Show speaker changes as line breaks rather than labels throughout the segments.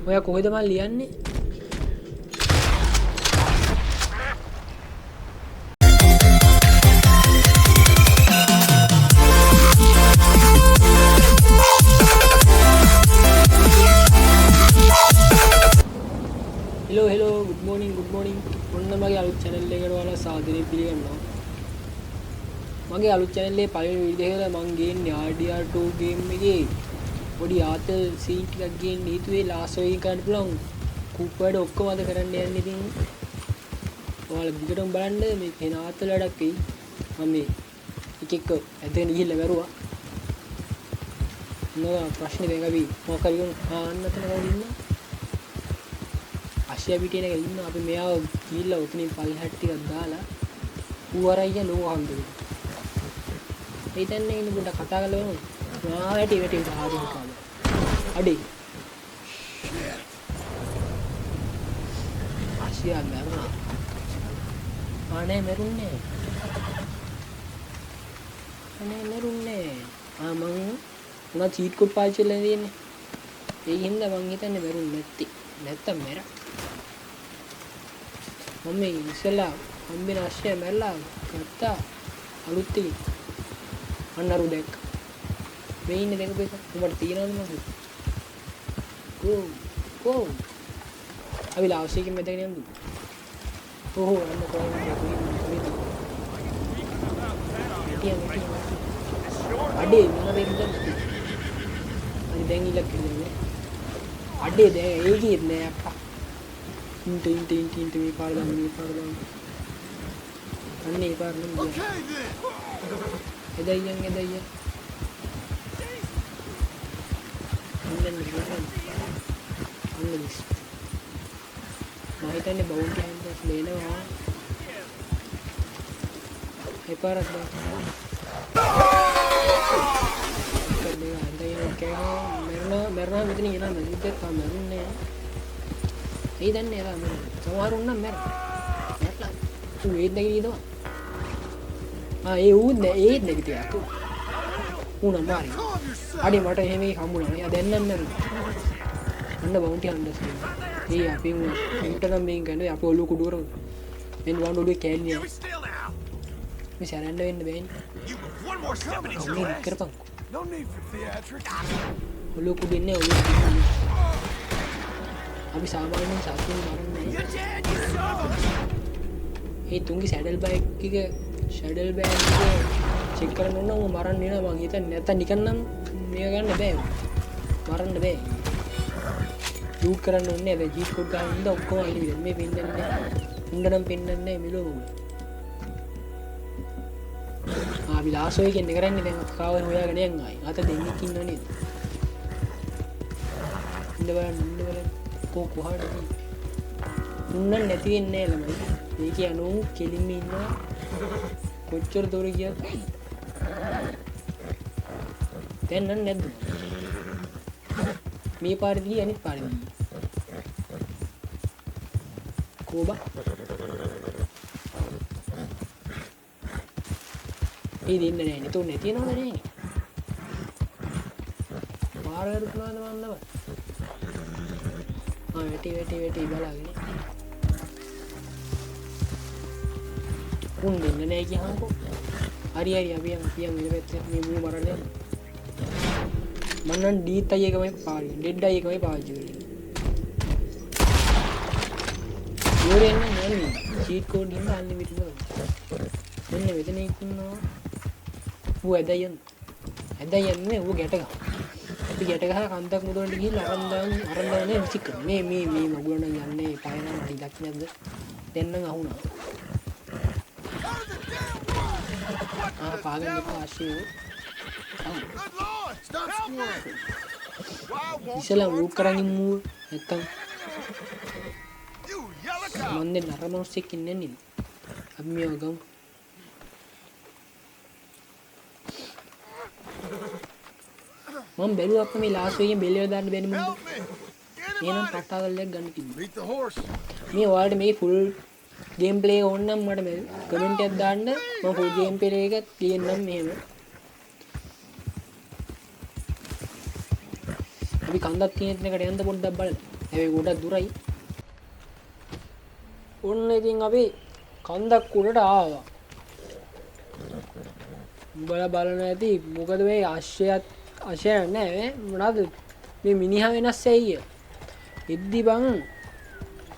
ඔයා කොහෙද මම ලියන්නේ? hello good morning ඔන්න මගේ අලුත් channel එකට ඔයාලා සාදරයෙන් පිළිගන්නවා. මගේ අලුත් channel එකේ පළවෙනි වීඩියෝ එක මම ගේන්නේ RDR2 game එකේ පොඩි ආතල් සීන් ටිකක් ගේන්න හිතුවේ ලාස්ට් එකේ ගන්න පුළුවන් කුප්පඩ ඔක්කොම අද කරන්න යන්නේ ඉතින් ඔයාලා දිගටම බලන්න මේ වෙන ආතල් වැඩක් වෙයි. මම මේ එක එක ඇදගෙන ගිහිල්ලා වැරුවා. නෝ ප්‍රශ්නේ දැන් අපි මොකක් හරි ආන්නතන කවුද ඉන්නේ? අශ්‍ය පිටියන එක ඉන්න අපි මෙයාව ගිහිල්ලා උතනින් පල්හැට් ටිකක් දාලා ඌ අරයි ලෝ හම්බුනේ. ඒ තැන්නේ ඉන්න පොඩ්ඩක් කතා කරලා බලමු. ආ වැටි ආදින් කාලේ. අඩේ. අශ්‍ය මරුණා. අනේ මරුන්නේ. මම චීට් කෝඩ් පාවිච්චි කරලා තියෙන්නේ. ඒ හින්දා මං හිතන්නේ මරුන්නේ නැත්තේ. නැත්තම් මැරා. මම ඉස්සෙල්ලා හම්බෙන අශ්‍ය මැරලා ගත්තා අලුත් ටික. අන්නරු දැක්ක. මේ ඉන්නේ දැකපු එක. උඹට තියනවද මොකද? ඕ. අපි ලාස් එකකින් මෙතන යන්න. ඕ අන්න කොහොමද අඩේ මොන වෙන්ද? අනේ දැන් ඉලක්ක කියන්නේ. අඩේ දැන් ඒකෙත් නෑ අප්පා. ඉන්ට මේ පාර දාන්න. අන්න ඒ පාර නෙමෙයි. එදයියන්. අන්න මිස්. මම හිතන්නේ බවුන්ටි හැන්ඩ්ස් ලේනවා. ඒ පාරක් දාන්න. මරනා මෙතන එනවා මැදිද්දත් තාම මරුන්නේ නැහැ. ඒ දන්නේ එලා මම සමහරුන් නම් මැරලා. ඌ ඒත් නැගිටිනවා. ඒ ඌ ඒත් නැගිටියා. ඌ නම් මාරි. අඩේ මට එහෙම එකක් හම්බුණා. එයා දැන් නම් මැරුණා. අන්න බවුන්ටි හන්ඩස්. ඒ අපි උන්ට නම් මේක ගන්නේ අපි ඔලුව කුඩු කරමු. මෙන්න වань ඔලුවේ කෑල්ලිය. මේ සරන්න වෙන්න බෑනේ. කවුනේ කරපන්.
No need for theatrics.
ඔලුව කුඩින්නේ ඔලුව. අපි සාමාන්‍යයෙන් සතුන් මරන්නේ. ඒ තුන්ගේ සැඩල් බෑග් එක චෙක් කරන්න ඕන උඹ මරන්න එනවා මං හිතන්නේ නැත්තම් නිකන් නම් මේක ගන්න බෑ. මරන්න බෑ. ලූට් කරන්න ඕනේ නැහැ. ජීට් කෝඩ් ගන්න ඉඳ ඔක්කොම අල්ලවිද. මේ පින්නන්නේ. උණ්ඩනම් පින්නන්නේ නැහැ මෙලෝ මොකද. අපි ලාස් ඔය කියන්නේ කරන්නේ දැන් අපි කාව හොයාගෙන යන් ආයි. අත දෙන්නෙක් ඉන්නව නේද? ඉන්න බලන්න. කොහොමද? උන්නන් නැති වෙන්නේ නැහැ ළමයි. මේ කියනෝ කෙලින්ම ඉන්නවා. කොච්චර දොර ගියත් දැන් නම් නැද්ද? මේ පාරදී අනිත් පාරදී. කොබා. ඒ දෙන්නේ නැහැ නේ. තෝ නැති නෝද නේ? පාරවල පුරාද මන්නව. වැටි බලාගෙන. උන් දෙන්න නෑ කියහන්කෝ. හරි අපි යන් ඉල පැත්තට මේ මූ මරන්නේ. මම නම් ඩීත් අය එකමයි පාවිච්චි. ඩෙඩ් අය එකමයි පාවිච්චි කරන්නේ. යෝරෙන්න නෑ චීට් කෝඩ් හින්ද අන්නේ විතර. මෙන්න මෙතන ඉන්නවා. ඌ ඇදයන්නේ ඌ ගැට ගහ. අපි ගැට ගහ කන්දක් මුදවන්න ගිහිල්ලා අරන් දාන්නේ විසික් කරන. මේ මගුලන යන්නේ පය නම් හරි දක්ෂ නැද්ද? දැන් නම් අහුණා. පාගන්න එපා ආශියෝ. ඉස්සලා ලූට් කරන් ඉමු නැත්තම් මන්නේ නරමොස්සෙක් ඉන්නේ නේද? අපි මේව ගමු. මම බැලුවා අප්පා මේ ලාස් එකෙන් බෙල්ල දාන්න බැරි මොකද? එහෙනම් පට්ටාවල්ලක් ගන්න කිව්වා. මේ ඔයාලට මේ ෆුල් ගේම් ප්ලේ ඕන නම් මට මේ කමෙන්ට් එකක් දාන්න. මම ෆුල් ගේම් ප්ලේ එක තියෙන්නම් මෙහෙම. අපි කන්දක් තියෙන තැනකට යන්න පොඩ්ඩක් බලන්න. හැබැයි ගොඩක් දුරයි. ඔන්න ඉතින් අපි කන්දක් උඩට ආවා. උඹලා බලන ඇති මොකද මේ අශ්වය නැහැ මොනවාද මේ මිනිහා වෙනස් ඇයි ඉද්දි බං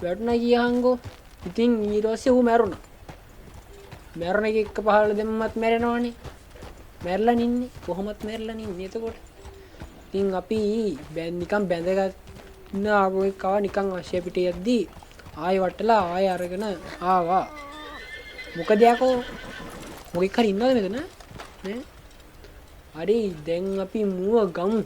වැටුණා කියහන්කෝ. ඉතින් ඊට පස්සේ ඌ මැරුණා. මැරණ එක එක්ක පහළ දෙම්මත් මැරෙනවනේ. මැරලා නින්නේ කොහොමත් මැරලා නින්නේ. එතකොට ඉතින් අපි නිකන් බැඳගන්න ආපු එකව නිකන් අශ්වය පිටේ යද්දි ආයෙ වටලා ආයෙ අරගෙන ආවා. මොකද යකෝ මොකෙක් හරි ඉන්නවද මෙතන නේ? හරි දැන් අපි මුව ගමු.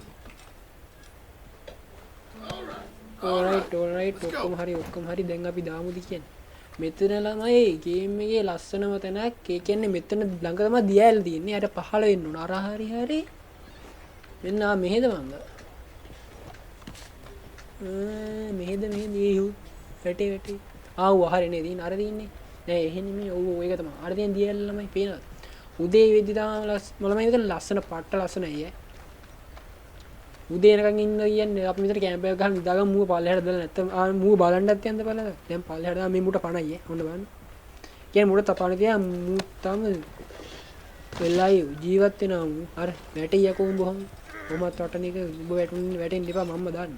alright ඔක්කොම හරි දැන් අපි දාමුද කියන්නේ. මෙතන ළමයි ගේම් එකේ ලස්සනම තැනක්. ඒ කියන්නේ මෙතන ළඟ තමයි දියැල තියෙන්නේ. අර පහළ වෙන්න ඕන. අර හරි මෙන්න මෙහෙද මංග. මෙහෙද වැටි ආව හරි නේ දින අර දින්නේ නෑ එහෙනේ මේ ඔව් ඒක තමයි අර දින දියැල ළමයි පේනවද? උදේ වෙද්දි තමයි මලමයි මෙතන ලස්සන පට්ට ලස්සනයි ඈ. උදේ එනකන් ඉන්න කියන්නේ අපි මෙතන කැම්ප් එකක් ගහලා නිදාගමු. මූව පල්ලෙහාට දාලා නැත්තම් මූව බලන්නත් යන්න බලන්න. දැන් පල්ලෙහාට දාලා මේ මූට පණයි ඈ. ඔන්න බලන්න. කියන්නේ මූට තපාන තියා මූ තම වෙලයි ජීවත් වෙනවා මූ. අර වැටියකෝ උඹ කොහොම. කොහොමත් වටන එක උඹ වැටෙන්න එපා මම්ම දාන්න.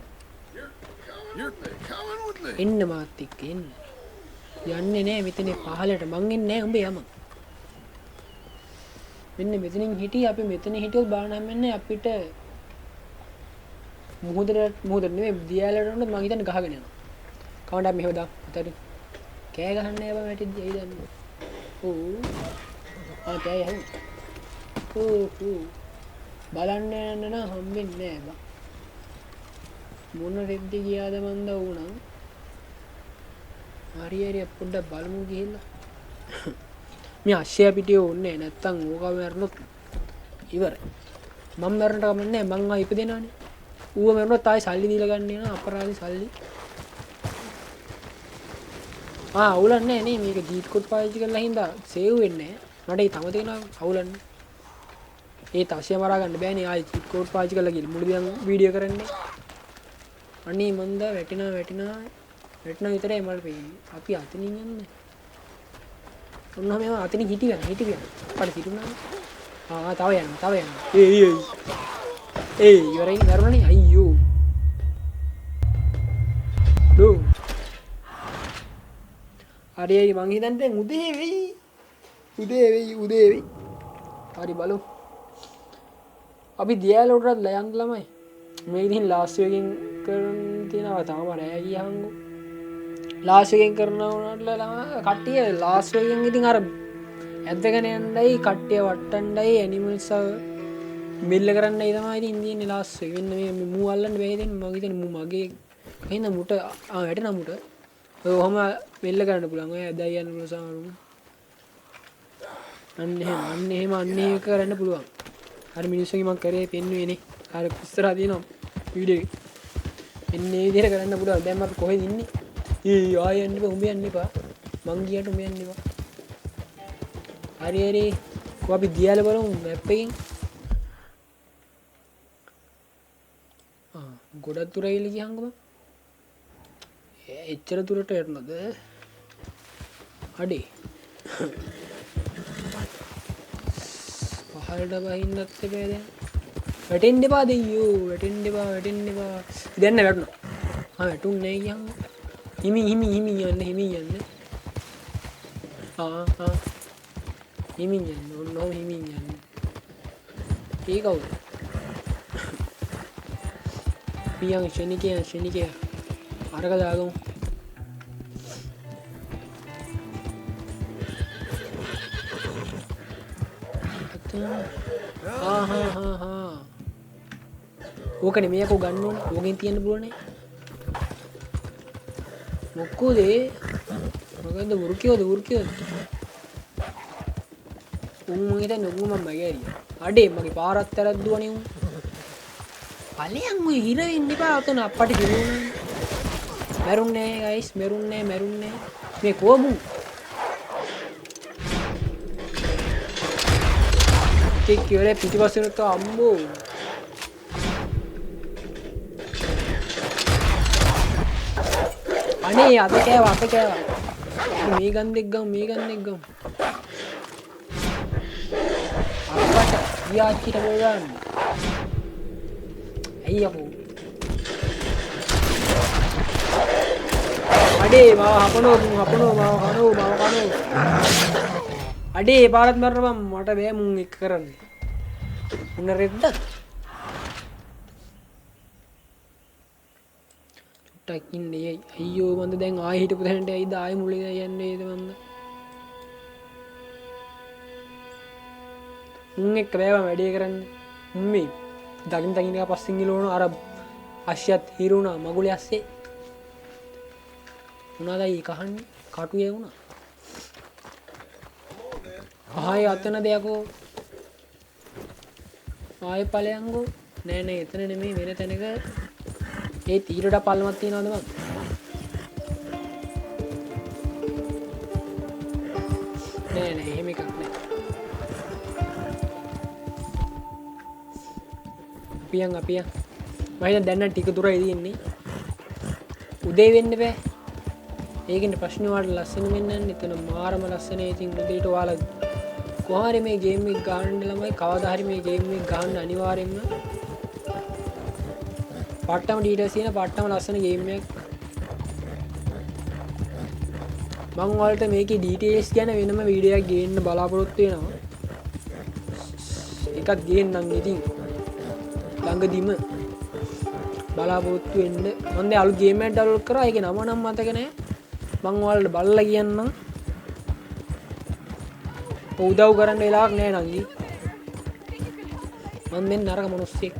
එන්න මාත් එක්ක එන්න. යන්නේ නෑ මෙතන පහලට මං එන්නේ නෑ උඹ යම. මෙන්න මෙතනින් හිටියේ අපි මෙතන හිටියොත් බලන්න හැමන්නේ අපිට මුහුදට නෙමෙයි දියාලට උනොත් මං හිතන්නේ ගහගෙන යනවා. කවුන්ට් මෙහෙව දාන්න. අතට කෑ ගහන්නේ බෑ වැටිද්දි ඇයි දන්නේ. කෑ යහුව. බලන්න යන්න නම් හම්බෙන්නේ නෑ බා. මොන රෙද්ද ගියාද මන්ද වුණා. හරි පොඩ්ඩක් බලමු ගිහිල්ලා. මේ අශ්වය පිටියේ ඕනේ නැත්තම් ඕක මරනොත් ඉවරයි. මම මරන්නට කමන්නේ මං ආ ඉපදෙනානේ. ඌව මරනොත් ආයි සල්ලි දීලා ගන්න යනවා අපරාධි සල්ලි. අවුලන්නේ නේ මේක ජීට් කෝඩ් පාවිච්චි කරලා හින්දා සේව් වෙන්නේ නැහැ. මට ඒ තම තේනවා අවුලන්නේ. ඒ තස්ය මරා ගන්න බෑනේ ආයි ජීට් කෝඩ් පාවිච්චි කරලා කියලා මුළු දින වීඩියෝ කරන්නේ. අනේ මන්ද වැටිනා විතරයි මට පේන්නේ. අපි අතනින් යන්නේ. ඔන්න මේව අතනින් හිටියන. අපට හිටුණා. තව යන්න. ඉවරයි නරුණනේ අයියෝ. දෝ. හරි මං හිතන්නේ දැන් උදේ වෙයි. හරි බලමු. අපි දියැල උඩට යන්න ළමයි. මේ ඉතින් ලාස්ට් එකෙන් කරන් තියනවා තාම රෑ ගියහන්කෝ. ලාස්ට් එකෙන් කරනවා උනාට කට්ටිය ලාස්ට් එකෙන් ඉතින් අර ඇද්දගෙන යන්නයි කට්ටිය වට්ටන්නයි ඇනිමල්ස් මෙල්ල කරන්නයි තමයි ඉතින් ඉන්නේ ලාස්ට් එක. වෙන්න මේ මූ අල්ලන්න බෑ ඉතින් මම හිතන්නේ මූ මගේ කහින්ද මුට වැටෙනා මුට. ඔය ඔහම මෙල්ල කරන්න පුළුවන්. ඔය ඇදයි යන්න පුළුවන් සමහරුන්. අන්න එහෙම කරන්න පුළුවන්. අර මිනිස්සුන්ගේ මම කරේ පෙන්නුවේනේ. අර ඉස්සරහා තියෙනවා වීඩියෝ එක. එන්නේ විදිහට කරන්න පුළුවන්. දැන් අපි කොහෙද ඉන්නේ? ආයෙ යන්න එපා. උඹ යන්න එපා. මං ගියට උඹ යන්න එපා. හරි කො අපි දියාල බලමු මැප් එකෙන්. ගොඩක් දුර ඇවිල්ලා ගියහන්කම. එච්චර දුරට යන්නද? අඩේ. පහළට බහින්නත් එපා දැන්. වැටෙන්න එපා දෙයියෝ. වැටෙන්න එපා. දැන් වැටුණා. වැටුන්නේ නැහැ කියන්. හිමින් යන්න. හිමින් යන්න. ඔන්න හිමින් යන්න. ඒ කවුද? පියන් ශනිකය. අරක දාගමු. ඕකනේ මේකෝ ගන්න ඕනේ. ඕකෙන් තියන්න පුළුවන්නේ. මොකද මොකද වෘකියෝද උන් මගේ නුඹ මම මගේ අඩේ මගේ පාරත් ඇරද්දුවනේ උන් පලයන් ඔය හිර වෙන්න එපා අතන අප්පට කිව්වනේ මැරුන්නේ ගයිස් මැරුන්නේ මේ කොමු කෙක් කියවලේ පිටිපස්සෙන් තව අම්බෝ අනේ අත කෑවා අත කෑවා මේ ගන්නෙක් ගමු අපට යාචිට බලන්න ඇයි අපෝ අඩේ මාව හපනෝ මාව කනෝ අඩේ පාරත් මරනවා මට බෑ මුන් එක කරන්න උන රෙද්දක් චුට්ටක් ඉන්නේ අයියෝ මන්ද දැන් ආයෙ හිටපු තැනට ඇයිද ආයෙ මුලින් යන්නේද මන්ද මුන් එක්ක බෑවා වැඩේ කරන්න මුම්මේ දකින් එක පස්සෙන් ගිලෝන අර අශ්‍යත් හිරුණා මගුලේ ඇස්සේ මොනවාදයි කහන්නේ කටුවේ වුණා ආයෙ අතන දෙයක්ෝ ආයෙ ඵලයන්ගෝ නෑ එතන නෙමෙයි වෙන තැනක ඒ තීරට පල්ලමක් තියනවද මන් නෑ එහෙම එකක් නෑ අපියන් මම හිතන්නේ දැන් නම් ටික දුරයි තියෙන්නේ උදේ වෙන්න බෑ ඒකෙන් ප්‍රශ්න වලට ලස්සන වෙන්නන්නේ එතන මාරම ලස්සනේ ඉතින් උදේට ඔයාලා කොහරි මේ ගේම් එක ගන්න ළමයි කවදා හරි මේ ගේම් එක ගන්න අනිවාර්යෙන්ම පට්ටම ඩීටේල්ස් තියෙන පට්ටම ලස්සන ගේම් එකක් මම ඔයාලට මේකේ ඩීටේල්ස් ගැන වෙනම වීඩියෝ එකක් ගේන්න බලාපොරොත්තු වෙනවා එකක් ගේන්නම් ඉතින් ළඟදිම බලාපොරොත්තු වෙන්න මම දැන් අලුත් ගේම් එකක් ඩවුන්ලෝඩ් කරා ඒකේ නම නම් මතක නැහැ මං ඔයාලට බලලා කියන්නම් උදව් කරන්න වෙලාවක් නෑ නංගි මම මෙන්න නරක මිනිස්සෙක්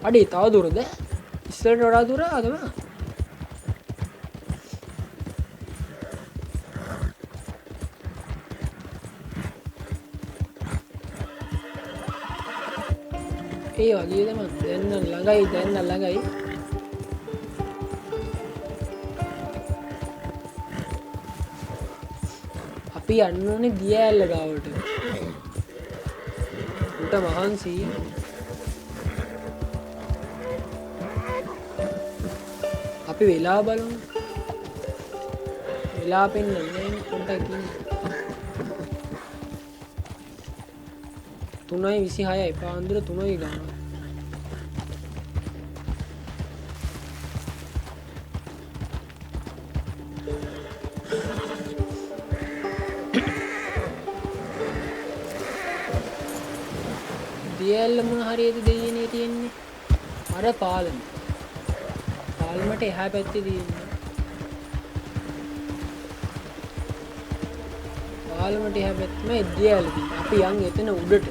අඩේ තව දුරද ඉස්සරට වඩා දුර අදම ඒ වගේ තමයි දැන් ළඟයි අපි යන්න ඕනේ දියැල්ල ගාවට උට මහන්සි අපි වෙලා බලමු වෙලා පෙන්නන්නේ පොඩ්ඩක් ඉන්න 3:26යි පාන්දර 3යි ගන්න දියැල්ල මොන හරියද දෙයියනේ තියෙන්නේ අර පාලමට එහා පැත්තේ තියෙන්නේ පාලමට එහා පැත්තේ දියැල්ල තියෙන්නේ අපි යන් එතන උඩට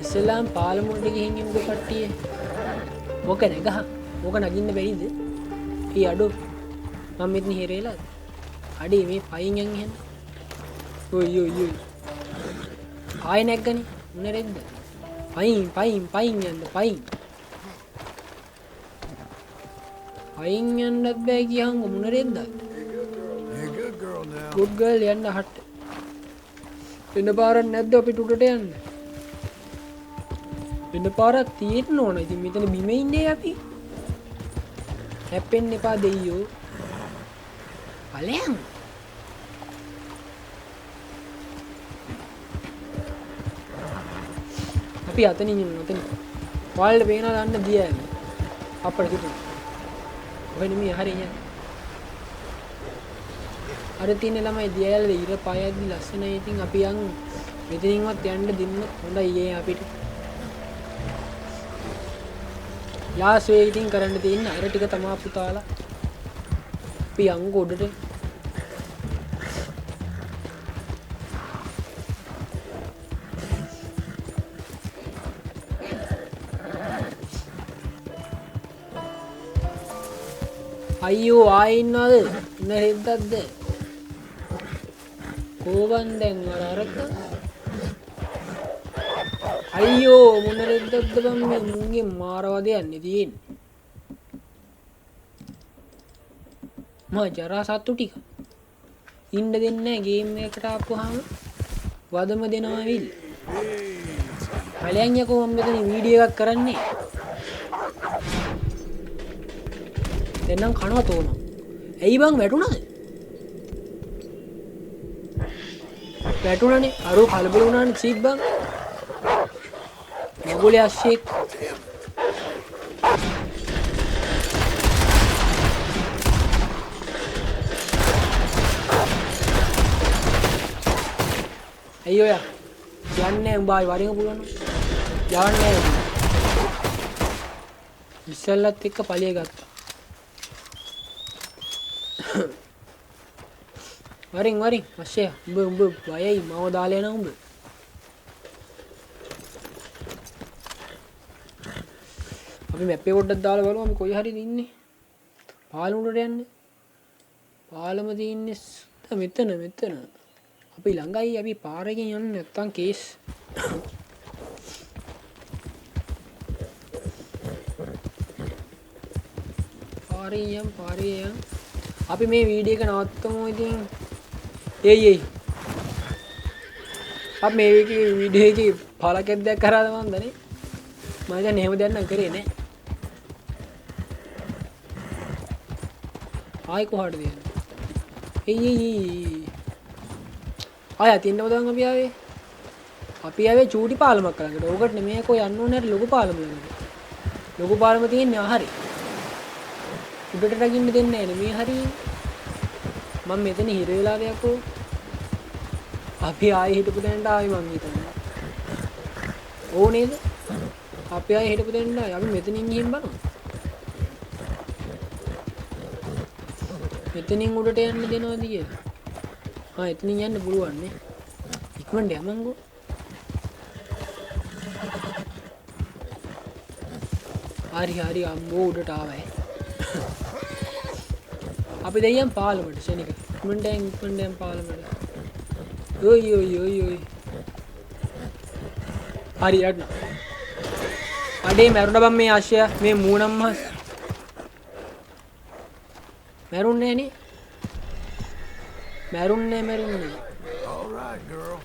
ඉස්ලාම් පාලමුවට ගිහින් ඉමුද කට්ටිය මොක නැගහ මොක නගින්න බැරිද ඊ අඩෝ මම මෙතන හිරේලා අඩේ මේ පයින් යන් එහෙම ඔයි ආයෙ නැග්ගනේ මොන රෙද්ද පයින් යන්න පයින් යන්නත් බෑ කියහංග මොන රෙද්ද good girl යන්න හට වෙන පාරක් නැද්ද අපිට උඩට යන්න වෙන පාරක් තියෙන්න ඕන ඉතින් මෙතන බිම ඉන්නේ අපි හැප්පෙන්න එපා දෙයියෝ ඵලයන් අපි අතනින් ඉන්න අතනින් ඔයාලට පේනවා දන්න දියැල අපිට කිතුන ඔය නෙමෙයි හරිය අර තියෙන ළමයි දියැල ඉර පායද්දි ලස්සනයි ඉතින් අපි යන් මෙතනින්වත් යන්න දෙන්න හොඳයි යේ අපිට ලාස් වේ ඉතින් කරන්න තියෙන අර ටික තමා පුතාලා අපි යන් ගොඩට අයියෝ ආයෙ ඉන්නවද ඉන්න රෙද්දක්ද කෝවන් දැන් අරක අයියෝ මොන රෙද්දක්ද බම් මේ මුන්ගේ මාරවද යන්නේ තියෙන්නේ මා ජරා සත්තු ටික ඉන්න දෙන්නේ නැහැ ගේම් එකකට ආපුවාම වදම දෙනවා විල් කලයන් යකෝ මම මෙතන වීඩියෝ එකක් කරන්නේ. දෙන්නම් කනවා තෝරන. ඇයි බං වැටුණාද? වැටුණානේ. අරෝ කලබල වුණානේ චීප් බං. මගුලේ අශ්ෂේක්. ඇයි ඔයා? යන්නේ උඹ ආයි වරින් පුළුවන්. යන්නේ නැහැ. ඉස්සල්ලත් එක්ක පලිය ගත්තා. වරින් අශ්ෂය උඹ වයයි මව දාලා යනවා උඹ. අපි මැප් එක පොඩ්ඩක් දාලා බලමු අපි කොයි හරිද ඉන්නේ. පාලමුඩට යන්නේ. පාලම තියෙන්නේ මෙතන. අපි ළඟයි අපි පාරකින් යන්නේ නැත්තම් කේස්. පාරේ යම්. අපි මේ වීඩියෝ එක නවත්තමු ඉතින්. එයි. අපි මේ වීඩියෝ එකේ පළකෙක් දැක් කරාද මන්ද නේ? මම දැන් එහෙම දෙයක් නම් කරේ නෑ. ආයි කොහාටද යන්නේ? එයි. ආය තින්නව දැන් අපි ආවේ චූටි පාලමක් ළඟට. ඕකට නෙමෙයි කො යන්න ඕනේ ලොකු පාලම ළඟට. ලොකු පාලම තියෙන්නේ හරි. උඩට රගින්න දෙන්නේ නැහැ මේ හරි. මම මෙතන හිර වෙලා යකෝ. අපි ආයේ හිටපු දැනට ආයි මං හිතන්නේ. ඕනේද? අපි ආයේ හිටපු දැනට ආයි අපි මෙතනින් ගිහින් බලමු. මෙතනින් උඩට යන්න දෙනවද කියලා? එතනින් යන්න පුළුවන් නේ. ඉක්මනට යමන්කෝ. හරි අම්මෝ උඩට ආවයි. අපි දෙයියන් පාලමට ශනික. ඉක්මනට යන් පාලමට. ඔයි. හරි යන්න. අඩේ මරුණ බම් මේ ආශ්‍ය මේ මූණම් මස්. මරුන්නේ නේ. මරුන්නේ.
All right, girl.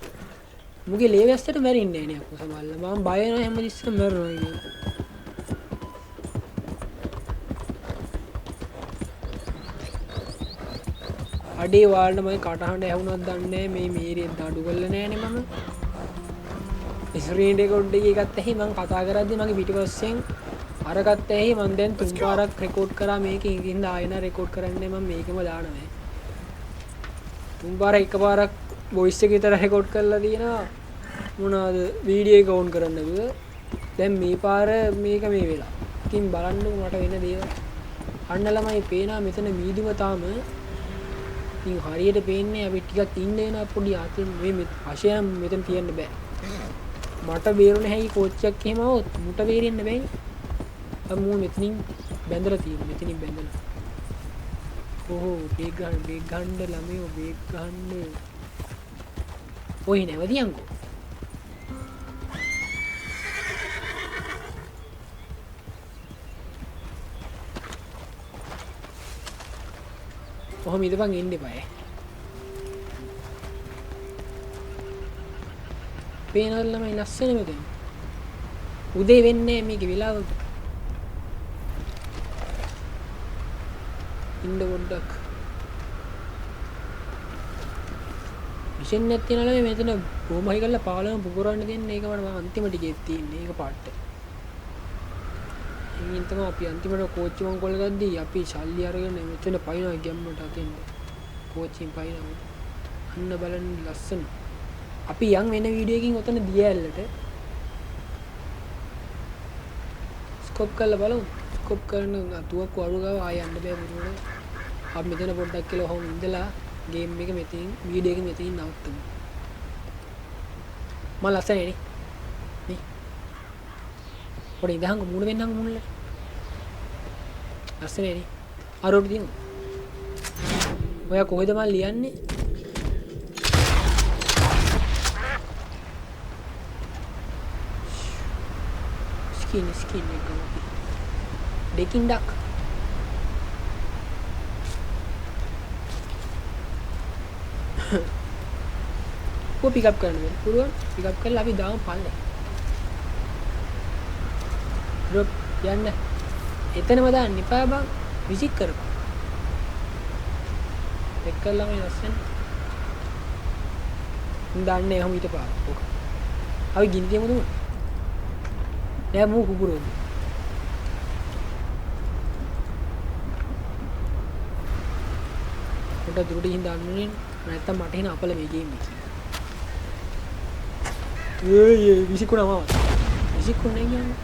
මුගේ ලේවැස්සට මැරින්නේ නේ අක්කෝ සමහරවල්. මම බය වෙනවා හැමතිස්සෙම මැරෙනවා කියලා. අඩේ වාල්ට මම කටහඬ ඇහුණත් දන්නේ මේ මේරියෙන් අඩු කරලා නෑනේ මම. ස්ක්‍රීන් රෙකෝඩ් එකේ එකත් ඇහි මම කතා කරද්දි මගේ පිටිපස්සෙන් අරකට ඇහි මම දැන් තුන් පාරක් රෙකෝඩ් කරා මේකේ ඉඳන් ආයෙන රෙකෝඩ් කරන්නේ මම මේකෙම දානවා. තුන් පාර එකපාරක් වොයිස් එක විතර රෙකෝඩ් කරලා තියෙනවා. මොනවාද වීඩියෝ එක ඔන් කරන්න බෑ. දැන් මේ පාර මේක මේ වෙලා. ඉතින් බලන්නකො මට වෙන දේවල්. අන්න ළමයි පේනවා මෙතන මීදුම තාම ඉතින් හරියට පේන්නේ අපි ටිකක් ඉන්න වෙන පොඩි ආතෙන් මේ අශයන් මෙතන තියන්න බෑ. මට බේරුනේ හැයි කෝච්චියක් එහෙම આવොත් මුට බේරෙන්න බෑනේ. මම මෙතනින් බැඳලා තියෙනවා. මෙතනින් බැඳලා. ඕහෝ බේක් ගන්න ළමයෝ බේක් ගන්න. ඔය නැවතියන්කෝ. කොහොම ඉඳපන් ඉන්න එපා. පේනවද ළමයි ලස්සන මෙතන. උදේ වෙන්නේ මේකේ වෙලාව. ඉන්න පොඩ්ඩක්. මිෂන් එකක් තියනවා ළමයි මෙතන බොම්බ හයි කරලා පාලම පුපුරවන්න දෙන්නේ. ඒක මම අන්තිම ටිකේ තියෙන්නේ. ඒක පාට් එක. ඉතින් තමයි අපි අන්තිමට කෝච්චි මං කොල්ල ගද්දී අපි ශල්ලි අරගෙන මෙතන පයින්නවා ගැම්මට අතෙන් කෝච්චියෙන් පයින්නවා. අන්න බලන්න ලස්සන. අපි යන් වෙන වීඩියෝ එකකින් ඔතන දියැලට ස්කොප් කරලා බලමු. ස්කොප් කරන තුවක්කු අරු ගාව ආය යන්න බෑ මොනවද. අපි මෙතන පොඩ්ඩක් කියලා හොම් ඉඳලා ගේම් එක මෙතනින් වීඩියෝ එක මෙතනින් නවත්තමු. මම ලස්සනනේ නේ. පොඩි ඉඳහන් මුණ වෙන්නන් මුණල. ලස්සනනේ නේ. ආරෝඩ දිනු. ඔයා කොහෙද මම ලියන්නේ? ස්කින් එක. ඩෙකින් ඩක්. කො පික් අප් කරන්න බෑ. පුළුවන්. පික් අප් කරලා අපි දාමු පල්ලේ. ඩ්‍රොප් යන්න එතනම දාන්න එපා බං විසික් කරපන් එක් කළා මේ ලස්සන දාන්නේ එහෙම ඊට පාර ඕක අපි ගිනි තියමුද නෑ මූ කුකුරෝ කොට දුරට ගිහින් දාන්නේ නැත්තම් මට එන අපල මේ ගේම් එකේ ඒ විසිකුණා මම විසිකුන්නේ කියන්නේ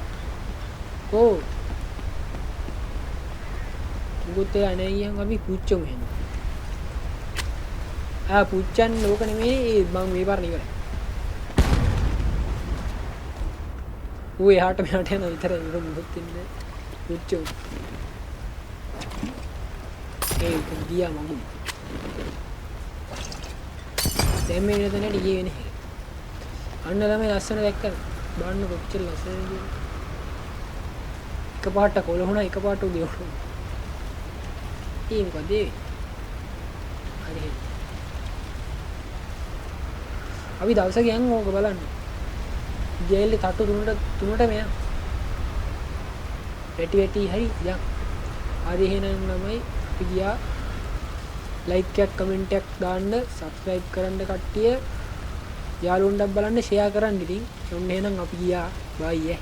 ඕ මුගොත් අනේ යන් අපි පුච්චමු එහෙනම් පුච්චන් ලෝක නෙමෙයි මම මේ පාර ඉවරයි ඌ එහාට මෙහාට යන විතරයි ඉර මුගොත් ඉන්නේ පුච්චමු ඒ ගියා මගුල් දැන් මේ නේද නේ ඩියේ වෙන්නේ අන්න තමයි ලස්සන දැක්කද බලන්න කොච්චර ලස්සනද කියලා එකපාරට කොළහුණා එකපාරට උදේ වුණා ඒ මොකද හරි අපි දවසක යන් ඕක බලන්න ජේල්ලේ තට්ටු තුනට මෙයා වැටි හරි යන් හරි එහෙනම් ළමයි අපි ගියා ලයික් එකක් කමෙන්ට් එකක් දාන්න සබ්ස්ක්‍රයිබ් කරන්න කට්ටිය යාළුවන්ට බලන්න ෂෙයා කරන්න ඉතින් ඔන්න එහෙනම් අපි ගියා බයි